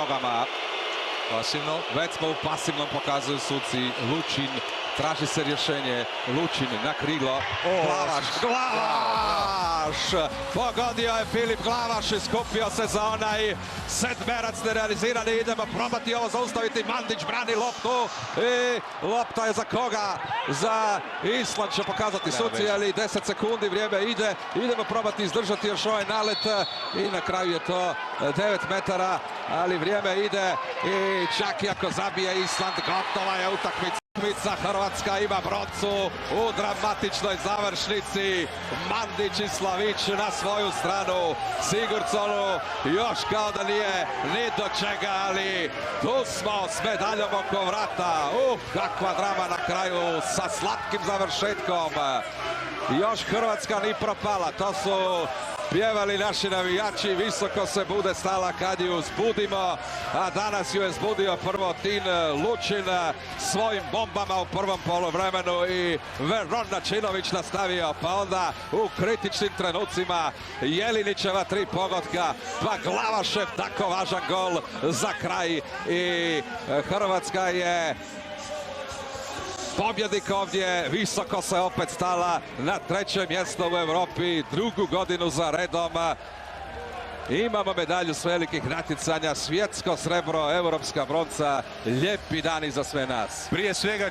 nogama. Pasivno. Već smo u pasivnom, pokazuju suci. Lučin, traži se rješenje. Lučin na krilo. Glavaš! Pogodio je Filip Glavaš i skupio se za onaj sedmerac nerealizirani. Idemo probati ovo zaustaviti. Mandić brani loptu i lopta je za koga? Za Island će pokazati suci, ali 10 sekundi vrijeme ide. Idemo probati izdržati još ovaj nalet i na kraju je to 9 metara, ali vrijeme ide i čak i ako zabije Island, gotova je utakmica. Hrvatska ima broncu u dramatičnoj završnici. Mandić i Slavić na svoju stranu. Sigurdsonu još kao da nije ni do čega, ali tu smo s medaljom oko vrata. Kakva drama na kraju sa slatkim završetkom. Još Hrvatska ni propala. To su pjevali naši navijači, visoko se bude stala kad ju zbudimo, a danas ju je zbudio prvo Tin Lučin svojim bombama u prvom poluvremenu i Veron Načinović nastavio, pa onda u kritičnim trenucima Jelinićeva 3 pogotka, pa Glavašev tako važan gol za kraj i Hrvatska je pobjednik ovdje, visoko se opet stala na 3. mjesto u Europi, 2. godinu za redom. Imamo medalju s velikih natjecanja, svjetsko srebro, europska bronca, lijepi dani za sve nas. Prije svega